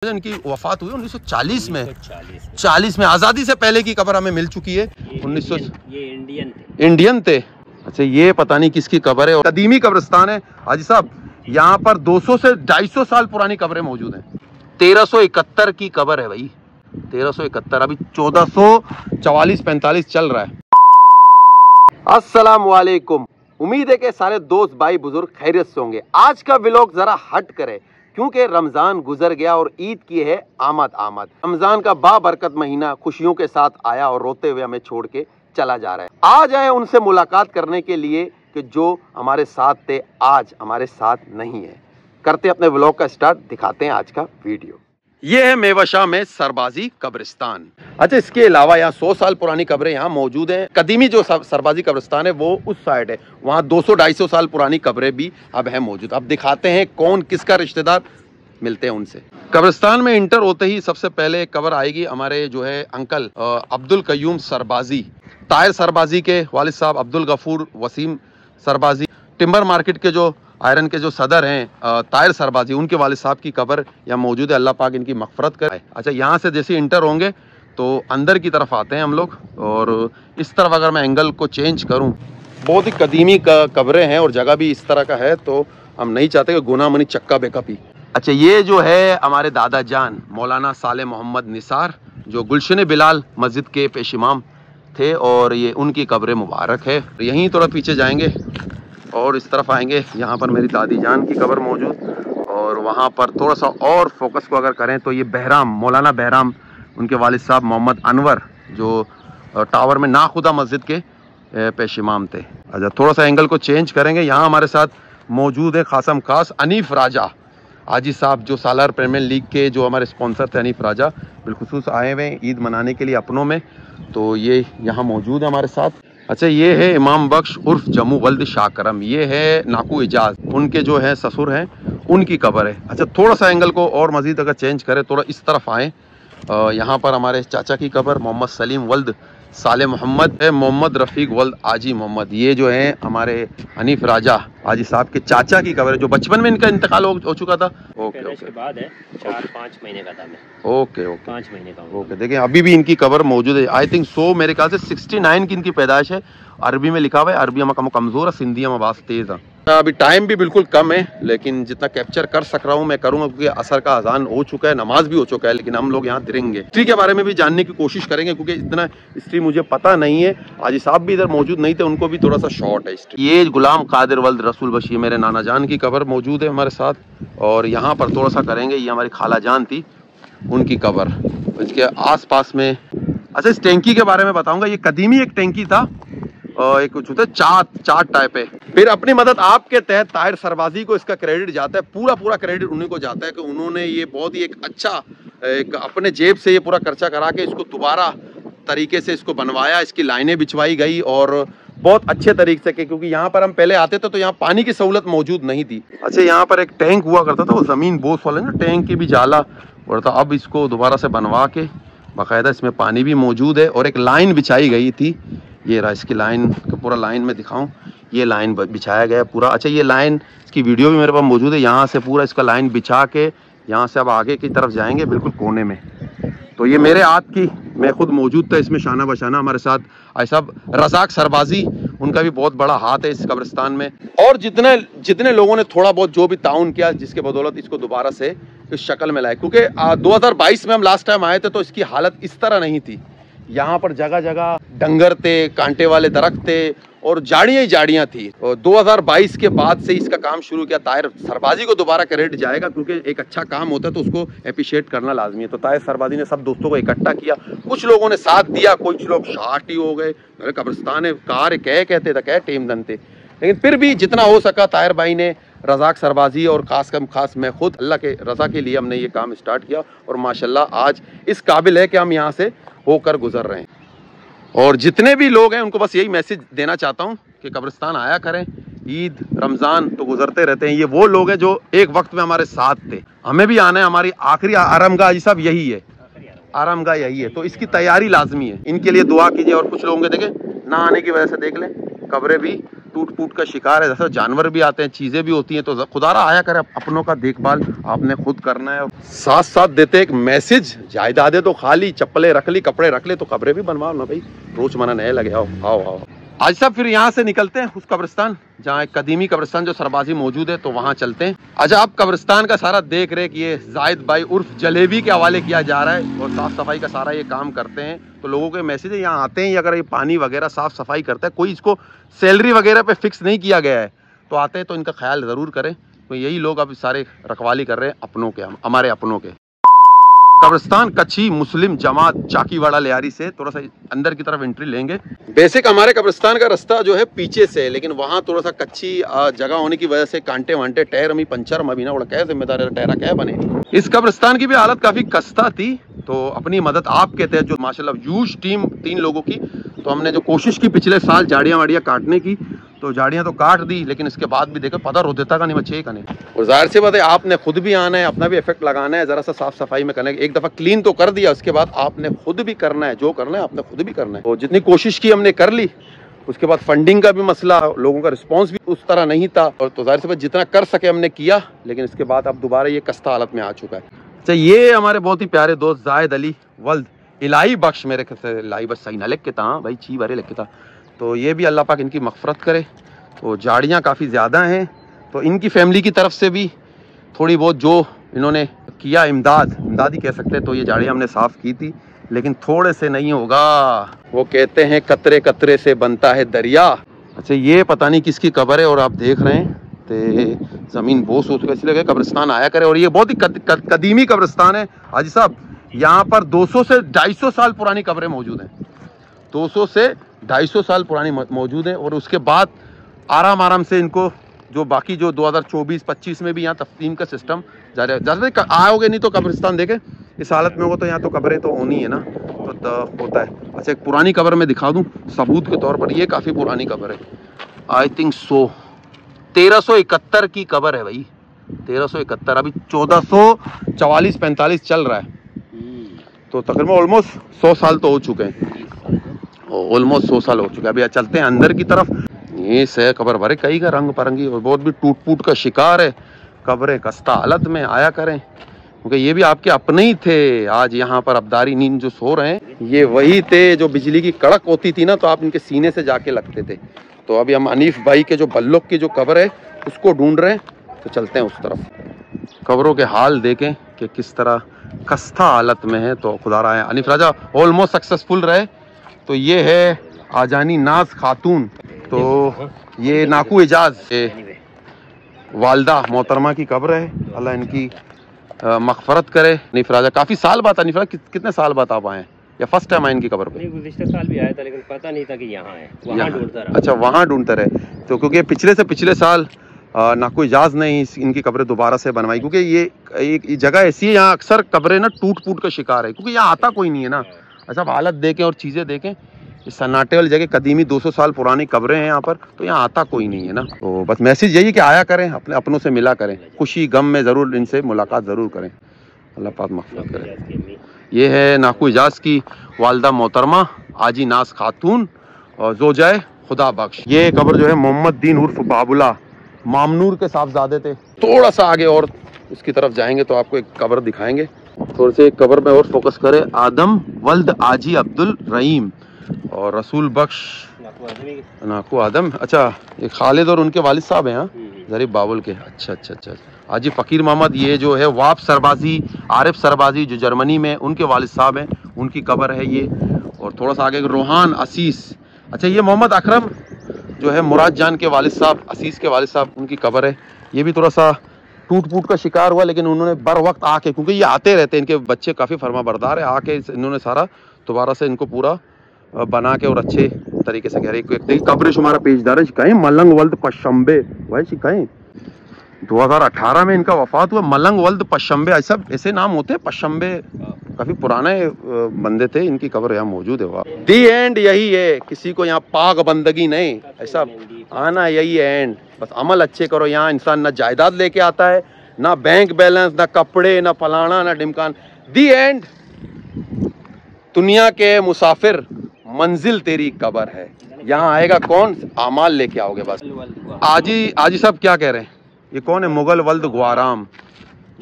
इनकी वफात हुई 1940 में। 40 में आज़ादी से पहले की कब्र हमें मिल चुकी है। 1900 ये इंडियन थे। अच्छा, ये पता नहीं किसकी कब्र है। कदीमी कब्रिस्तान है हाजी साहब। यहाँ पर 200 से 250 साल पुरानी कब्रें मौजूद हैं। 1371 की कब्र है भाई, 1371। अभी 1444-45 चल रहा है। अस्सलाम वालेकुम। उम्मीद है कि सारे दोस्त भाई बुजुर्ग खैरियत से होंगे। आज का व्लॉग जरा हट करे क्योंकि रमजान गुजर गया और ईद की है आमद। रमजान का बाबरकत महीना खुशियों के साथ आया और रोते हुए हमें छोड़ के चला जा रहा है। आज आए उनसे मुलाकात करने के लिए कि जो हमारे साथ थे आज हमारे साथ नहीं है। करते अपने व्लॉग का स्टार्ट, दिखाते हैं आज का वीडियो। ये है मेवाशाह में सरबाजी कब्रिस्तान। अच्छा, इसके अलावा यहाँ 100 साल पुरानी कब्रें यहाँ मौजूद हैं। कदीमी जो सरबाजी कब्रिस्तान है वो उस साइड है, वहाँ 200-250 साल पुरानी कब्रें भी अब है मौजूद। अब दिखाते हैं कौन किसका रिश्तेदार, मिलते हैं उनसे। कब्रिस्तान में इंटर होते ही सबसे पहले कब्र आएगी हमारे जो है अंकल अब्दुल कयूम सरबाजी, ताहिर सरबाजी के वालिद साहब अब्दुल गफूर वसीम सरबाजी। टिम्बर मार्केट के जो आयरन के जो सदर हैं ताहिर सरबाजी, उनके वालिद साहब की कब्र यहाँ मौजूद है। अल्लाह पाक इनकी मग़फ़िरत करे। अच्छा, यहाँ से जैसे इंटर होंगे तो अंदर की तरफ आते हैं हम लोग, और इस तरफ अगर मैं एंगल को चेंज करूँ, बहुत ही कदीमी कब्रें हैं और जगह भी इस तरह का है, तो हम नहीं चाहते कि गुनाह मनी चक्का बेका पी। अच्छा, ये जो है हमारे दादा जान मौलाना साले मोहम्मद निसार, जो गुलशन बिलाल मस्जिद के पेश इमाम थे, और ये उनकी कब्र मुबारक है। यहीं थोड़ा पीछे जाएंगे और इस तरफ आएंगे, यहाँ पर मेरी दादी जान की कब्र मौजूद। और वहाँ पर थोड़ा सा और फोकस को अगर करें तो ये बहराम, मौलाना बहराम, उनके वालिद साहब मोहम्मद अनवर, जो टावर में नाखुदा मस्जिद के पेश इमाम थे। अच्छा, थोड़ा सा एंगल को चेंज करेंगे, यहाँ हमारे साथ मौजूद है खासम खास अनीफ राजा हाजी साहब, जो सालार प्रीमियर लीग के जो हमारे स्पॉन्सर थे। अनीफ राजा बिलखुसूस आए हुए ईद मनाने के लिए अपनों में, तो ये यहाँ मौजूद है हमारे साथ। अच्छा, ये है इमाम बख्श उर्फ जम्मू वल्द शाकरम, ये है नाकू इजाज, उनके जो है ससुर हैं, उनकी कब्र है। अच्छा, थोड़ा सा एंगल को और मजीद अगर चेंज करें, थोड़ा इस तरफ आएँ, यहाँ पर हमारे चाचा की कब्र मोहम्मद सलीम वल्द साले मोहम्मद है, मोहम्मद रफ़ीक वल्द आजी मोहम्मद, ये जो है हमारे हनीफ राजा हाजी साहब के चाचा की कब्र है, जो बचपन में इनका इंतकाल हो चुका था। ओके, के बाद है 4-5 महीने का था मैं। ओके, 5 महीने का। ओके, देखिए अभी भी इनकी कब्र मौजूद है। आई थिंक मेरे ख्याल से 69 की इनकी पैदाइश है। अरबी में लिखा हुआ है, अरबी हम कमज़ोर है, सिंधी हम आवाज़ तेज़ है। अभी टाइम भी बिल्कुल कम है, लेकिन जितना कैप्चर कर सक रहा हूँ मैं करूँगा, क्योंकि असर का अजान हो चुका है, नमाज भी हो चुका है, लेकिन हम लोग यहाँ दिरेंगे। हिस्ट्री के बारे में भी जानने की कोशिश करेंगे, क्योंकि इतना हिस्ट्री मुझे पता नहीं है। हाजी साहब भी इधर मौजूद नहीं थे, उनको भी थोड़ा सा शॉर्ट है हिस्ट्री। ये गुलाम कादिर वल्द रसूल बशीर, मेरे नाना जान की कब्र मौजूद है हमारे साथ। और यहाँ पर थोड़ा सा करेंगे, ये हमारी खाला जान थी, उनकी कब्र इसके आस पास में। अच्छा, इस टैंकी के बारे में बताऊंगा। ये कदीमी एक टैंकी था, एक कुछ होता है चाट टाइप है। फिर अपनी मदद आपके तहत ताहिर सरबाजी को इसका क्रेडिट जाता है, पूरा क्रेडिट उन्हीं को जाता है कि उन्होंने ये बहुत ही एक अच्छा अपने जेब से ये पूरा खर्चा करा के इसको दोबारा तरीके से इसको बनवाया, इसकी लाइनें बिछवाई गई और बहुत अच्छे तरीके से, क्योंकि यहाँ पर हम पहले आते थे तो यहाँ पानी की सहूलत मौजूद नहीं थी। अच्छा, यहाँ पर एक टैंक हुआ करता था, वो ज़मीन बोस वाला ना, टैंक की भी जाला पड़ता। अब इसको दोबारा से बनवा के बाकायदा इसमें पानी भी मौजूद है और एक लाइन बिछाई गई थी। ये रहा इसकी लाइन का पूरा लाइन में दिखाऊं, ये लाइन बिछाया गया पूरा। अच्छा, ये लाइन इसकी वीडियो भी मेरे पास मौजूद है। यहाँ से पूरा इसका लाइन बिछा के यहाँ से अब आगे की तरफ जाएंगे बिल्कुल कोने में। तो ये मेरे हाथ की, मैं खुद मौजूद था इसमें शाना बशाना। हमारे साथ भाई साहब रज़ाक सरबाजी, उनका भी बहुत बड़ा हाथ है इस कब्रिस्तान में। और जितने लोगों ने थोड़ा बहुत जो भी ताउन किया, जिसके बदौलत इसको दोबारा से इस शक्ल में लाए, क्योंकि 2022 में हम लास्ट टाइम आए थे तो इसकी हालत इस तरह नहीं थी। यहाँ पर जगह जगह डंगर थे, कांटे वाले दरख्त थे और झाड़ियाँ ही झाड़ियाँ थी। और 2022 के बाद से इसका काम शुरू किया। ताहिर सरबाजी को दोबारा क्रेडिट जाएगा, क्योंकि एक अच्छा काम होता है तो उसको अप्रिशिएट करना लाजमी है। तो ताहिर सरबाजी ने सब दोस्तों को इकट्ठा किया, कुछ लोगों ने साथ दिया, कुछ लोग शार्ट ही हो गए, मेरे कब्रिस्तान है कार कहते थे, टेम दन थे। लेकिन फिर भी जितना हो सका ताहिर भाई ने, रज़ाक सरबाजी और खास मैं खुद, अल्लाह के रज़ा के लिए हमने ये काम स्टार्ट किया और माशाल्लाह आज इस काबिल है कि हम यहाँ से होकर गुजर रहे हैं। और जितने भी लोग हैं उनको बस यही मैसेज देना चाहता हूँ कि कब्रिस्तान आया करें। ईद रमज़ान तो गुजरते रहते हैं, ये वो लोग हैं जो एक वक्त में हमारे साथ थे, हमें भी आना है। हमारी आखिरी आरामगाह जी साहब यही है, आरामगाह यही है, तो इसकी तैयारी लाजमी है। इनके लिए दुआ कीजिए। और कुछ लोगों के देखें ना आने की वजह से देख लें कब्रें भी टूट फूट का शिकार है। जैसे जानवर भी आते हैं, चीजें भी होती हैं, तो खुदारा आया करे, अपनों का देखभाल आपने खुद करना है। साथ साथ देते एक मैसेज, जायदादें तो खाली, चप्पलें रख ली, कपड़े रख ले, तो कब्रें भी बनवाओ ना भाई, रोज मना नए लगे। आओ आओ आओ आज साहब फिर यहाँ से निकलते हैं उस कब्रिस्तान जहाँ एक कदीमी कब्रिस्तान जो सरबाजी मौजूद है, तो वहाँ चलते हैं। अच्छा, आप कब्रिस्तान का सारा देख रेख ये जाहिद भाई उर्फ जलेबी के हवाले किया जा रहा है और साफ सफाई का सारा ये काम करते हैं। तो लोगों के मैसेज है, यहाँ आते हैं, अगर ये पानी वगैरह साफ सफाई करता है, कोई इसको सैलरी वगैरह पे फिक्स नहीं किया गया है, तो आते हैं तो इनका ख्याल ज़रूर करें। तो यही लोग अब सारे रखवाली कर रहे हैं अपनों के, हमारे अपनों के। कब्रिस्तान कच्ची मुस्लिम जमात चाकीवाड़ा लियारी से थोड़ा सा अंदर की तरफ एंट्री लेंगे। बेसिक हमारे कब्रिस्तान का रास्ता जो है पीछे से है, लेकिन वहाँ थोड़ा सा कच्ची जगह होने की वजह से कांटे वांटे टायर हमें पंचर अभी ना, क्या जिम्मेदार है, टायरा क्या बने। इस कब्रिस्तान की भी हालत काफी खस्ता थी, तो अपनी मदद आप कहते हैं जो माशाल्लाह ह्यूज टीम 3 लोगों की, तो हमने जो कोशिश की पिछले साल झाड़ियाँ वाड़ियाँ काटने की, तो झाड़ियाँ तो काट दी, लेकिन इसके बाद भी देखो पता रो देता का नहीं, बच्चे का नहीं। और जाहिर सी बात है, आपने खुद भी आना है, अपना भी इफेक्ट लगाना है, जरा सा साफ सफाई में करना है। एक दफा क्लीन तो कर दिया, उसके बाद आपने खुद भी करना है, जो करना है आपने खुद भी करना है। तो जितनी कोशिश की हमने कर ली, उसके बाद फंडिंग का भी मसला, लोगों का रिस्पॉन्स भी उस तरह नहीं था, और तो जाहिर सी बात जितना कर सके हमने किया, लेकिन इसके बाद अब दोबारा ये खस्ता हालत में आ चुका है। अच्छा, ये हमारे बहुत ही प्यारे दोस्त जाहिद अली वल्द इलाही बख्श, मेरे ख्याल से इलाही बख्श सही ना लिख के था भाई, ची बारे लिख के था, तो ये भी अल्लाह पाक इनकी मगफरत करे। तो झाड़ियाँ काफ़ी ज़्यादा हैं, तो इनकी फैमिली की तरफ से भी थोड़ी बहुत जो इन्होंने किया इमदाद ही कह सकते हैं, तो ये झाड़ियाँ हमने साफ़ की थी, लेकिन थोड़े से नहीं होगा। वो कहते हैं कतरे कतरे से बनता है दरिया। अच्छा, ये पता नहीं किसकी कब्र है, और आप देख रहे हैं तो ज़मीन बोस हो चुका, इसलिए कब्रिस्तान आया करे। और ये बहुत ही कदीमी कब्रिस्तान है हाजी साहब, यहाँ पर 200 से 250 साल पुरानी कब्रें मौजूद हैं, 200 से 250 साल पुरानी मौजूद हैं। और उसके बाद आराम से इनको जो बाकी जो 2024-25 में भी यहाँ तफ्तीम का सिस्टम जारी है। जैसे आओगे नहीं तो कब्रिस्तान देखे इस हालत में होगा, तो यहाँ तो कब्रें तो होनी है ना, तो होता है। अच्छा, एक पुरानी कब्र में दिखा दूँ सबूत के तौर पर, ये काफ़ी पुरानी कब्र है, आई थिंक 1371 की कब्र है भाई, 1371, अभी 1444-45 चल रहा है, तो तकरीबन ऑलमोस्ट 100 साल तो हो चुके हैं, ऑलमोस्ट 100 साल हो चुके हैं। अभी चलते हैं अंदर की तरफ। ये से कब्र भरे कई का रंग परंगी, और बहुत भी टूट फूट का शिकार है, कब्रें खस्ता हालत में आया करें, क्योंकि ये भी आपके अपने ही थे। आज यहाँ पर अबदारी नींद जो सो रहे हैं, ये वही थे जो बिजली की कड़क होती थी ना, तो आप इनके सीने से जाके लगते थे। तो अभी हम अनीफ भाई के जो बल्लुक की जो कब्र है उसको ढूंढ रहे हैं, तो चलते हैं उस तरफ। कब्रों के हाल देखें कि किस तरह खस्ता हालत में है। तो खुदा रहा है अनीफ राजा ऑलमोस्ट सक्सेसफुल रहे। तो ये है आजानी नाज खातून, तो ये नाकू एजाज वालदा मोहतरमा की कब्र है, अल्लाह इनकी मगफरत करे। अनीफ राजा काफ़ी साल बाद, अनीफ राजा कितने साल बाद आप आए हैं, या फर्स्ट टाइम आए इनकी कब्र पे? गुज़िश्ता साल भी आया था, लेकिन पता नहीं था कि यहाँ है, वहाँ ढूंढता रहा। अच्छा, वहाँ ढूंढते रहे। तो क्योंकि पिछले से पिछले साल नाकू एजाज ने इनकी कब्रें दोबारा से बनवाई, क्योंकि ये एक जगह ऐसी है यहाँ अक्सर कब्रें ना टूट फूट का शिकार है, क्योंकि यहाँ आता कोई नहीं है ना। अच्छा, हालत देखें और चीज़ें देखें, इस सन्नाटे वाली जगह कदीमी 200 साल पुरानी कब्रें हैं यहाँ पर, तो यहाँ आता कोई नहीं है ना। तो बस मैसेज यही कि आया करें, अपने अपनों से मिला करें, खुशी गम में ज़रूर इनसे मुलाकात ज़रूर करें, अल्लाह पाक मग़फ़िरत करे। ये है नाकू एजाज की वालदा मोहतरमा आजी नाज खातून और जोजाए खुदा बख्श। ये कब्र जो है मोहम्मद दीन उर्फ बाबुला मामनूर के साहबजादे थे। थोड़ा सा आगे और उसकी तरफ जाएंगे तो आपको एक कब्र दिखाएंगे। थोड़े से एक कब्र में और फोकस करें, आदम वल्द आजी अब्दुल रहीम और रसूल बख्श नाकू आदम। अच्छा, ये खालिद और उनके वालिद साहब हैं, हाँ, जरीब बाबुल के। अच्छा अच्छा अच्छा। हाजी फ़कीर मोहम्मद, ये जो है वाप सरबाजी आरिफ सरबाजी जो जर्मनी में, उनके वालिद साहब हैं, उनकी कब्र है ये। और थोड़ा सा आगे रोहान असीस। अच्छा, ये मोहम्मद अकरम जो है मुराद जान के वालिद साहब, असीस के वालिद साहब, उनकी कब्र है। ये भी थोड़ा सा टूट फूट का शिकार हुआ, लेकिन उन्होंने बर वक्त आके, क्योंकि ये आते रहते हैं, इनके बच्चे काफ़ी फरमा बरदार है, आके इन्होंने सारा दोबारा से इनको पूरा बना के और अच्छे तरीके से कह रहे। कब्र शुमारा पेशदार है, शिकाएं मलंग वल्द पशंबे, वही शिकाएं 2018 में इनका वफात हुआ। मलंग वल्द पशंबे, ऐसा ऐसे नाम होते हैं पशंबे, काफी पुराने बंदे थे, इनकी कब्र यहाँ मौजूद है। दी एंड यही है, किसी को यहाँ पाक बंदगी नहीं, ऐसा आना यही है एंड। बस अमल अच्छे करो। यहाँ इंसान ना जायदाद लेके आता है, ना बैंक बैलेंस, ना कपड़े, ना फलाना, ना ढिमकान। दी एंड। दुनिया के मुसाफिर, मंजिल तेरी कब्र है। यहाँ आएगा कौन? आमाल लेके आओगे बस। आजी साहब क्या कह रहे हैं? ये कौन है? मुगल वल्द ग्वाराम,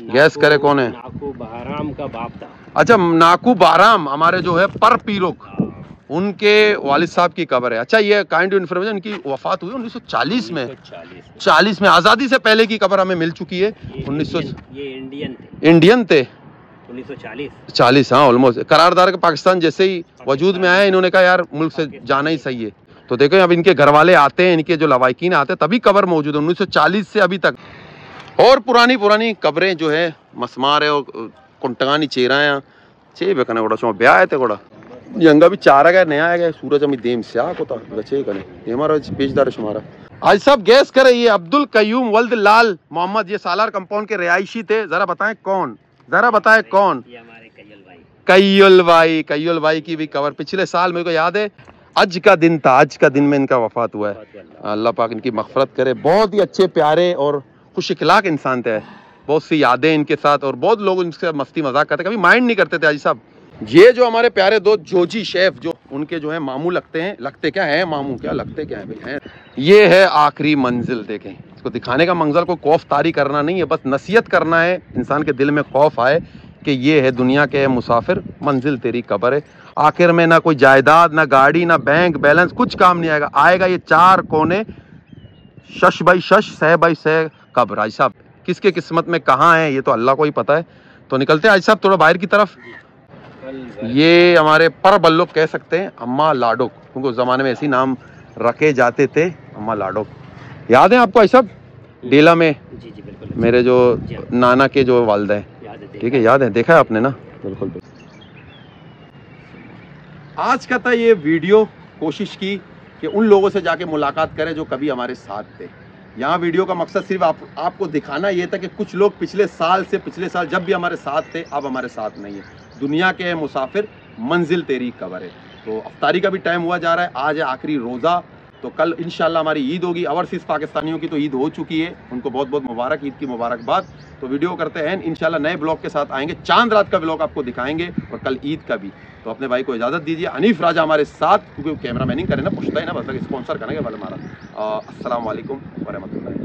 गैस करे कौन है? नाकू बहराम का बाप था। अच्छा, नाकू बहराम हमारे जो है पर पीरोक, उनके वालिद साहब की कब्र है। अच्छा, ये काइंड इन्फॉर्मेशन, इनकी वफात हुई 1940 में। 40 में, आज़ादी से पहले की कब्र हमें मिल चुकी है। 1900 ये इंडियन थे 1940। हाँ, ऑलमोस्ट करारदार के पाकिस्तान जैसे ही वजूद में आया, इन्होंने कहा यार मुल्क से जाना ही सही है। तो देखो अब इनके घर वाले आते हैं, इनके जो लवाकिन आते हैं, तभी कब्र मौजूद है 1940 से अभी तक। और पुरानी कब्रें जो है मसमार है और कुंटगानी चेहरा चे बेकने गोड़ा चो ब्याह थे गोड़ा यंगा भी चारा गया नया है सूरज अमी देम स्या को बचे कने ये हमारा पेशदार शुमारा। आज सब गैस करे, ये अब्दुल कयूम वल्द लाल मोहम्मद, ये सालार कंपाउंड के रिहायशी थे। जरा बताएं कौन? ये हमारे कय्युल भाई की भी कवर पिछले साल मेरे को याद है, आज का दिन में इनका वफात हुआ है। अल्लाह पाक इनकी मगफरत करे। बहुत ही अच्छे प्यारे और खुश इखलाक इंसान थे। बहुत सी यादें इनके साथ, और बहुत लोग इनके साथ मस्ती मजाक करते, कभी माइंड नहीं करते थे। आजी साहब, ये जो हमारे प्यारे दोस्त जोजी शेफ, जो उनके जो है मामू लगते हैं, लगते क्या है मामू, क्या लगते क्या है भाई हैं। ये है आखिरी मंजिल। देखें, इसको दिखाने का मंजर को खौफ तारी करना नहीं है, बस नसीहत करना है, इंसान के दिल में खौफ आए कि ये है दुनिया के मुसाफिर, मंजिल तेरी कब्र है। आखिर में ना कोई जायदाद, ना गाड़ी, ना बैंक बैलेंस, कुछ काम नहीं आएगा ये चार कोने, शश बाई शश, सह बाई सह कब्र। आज साहब किसके किस्मत में कहाँ है ये तो अल्लाह को ही पता है। तो निकलते हैं आज साहब थोड़ा बाहर की तरफ। ये हमारे पर बल्लोक कह सकते हैं, अम्मा लाडोक, क्योंकि उस जमाने में ऐसे नाम रखे जाते थे, अम्मा लाडोक। याद है आपको ऐसा डेला में? जी बिल्कुल, मेरे जो नाना के जो वालिद हैं, ठीक है, याद है, देखा है आपने ना? बिल्कुल। आज का था ये वीडियो, कोशिश की कि उन लोगों से जाके मुलाकात करें जो कभी हमारे साथ थे। यहाँ वीडियो का मकसद सिर्फ आपको दिखाना ये था कि कुछ लोग पिछले साल जब भी हमारे साथ थे, अब हमारे साथ नहीं है। दुनिया के मुसाफिर, मंजिल तेरी कब्र है। तो अफ्तारी का भी टाइम हुआ जा रहा है, आज है आखिरी रोज़ा। तो कल इंशाल्लाह हमारी ईद होगी। ओवरसीज़ पाकिस्तानियों की तो ईद हो चुकी है, उनको बहुत बहुत मुबारक, ईद की मुबारकबाद। तो वीडियो करते हैं, इंशाल्लाह नए ब्लॉग के साथ आएंगे, चांद रात का ब्लॉग आपको दिखाएंगे और कल ईद का भी। तो अपने भाई को इजाज़त दीजिए। अनीफ राजा हमारे साथ, क्योंकि कैमरा मैनिंग करे ना, पूछता है ना, बस स्पॉन्सर करेंगे वाले हमारा। अस्सलाम वालेकुम व रहमतुल्लाह।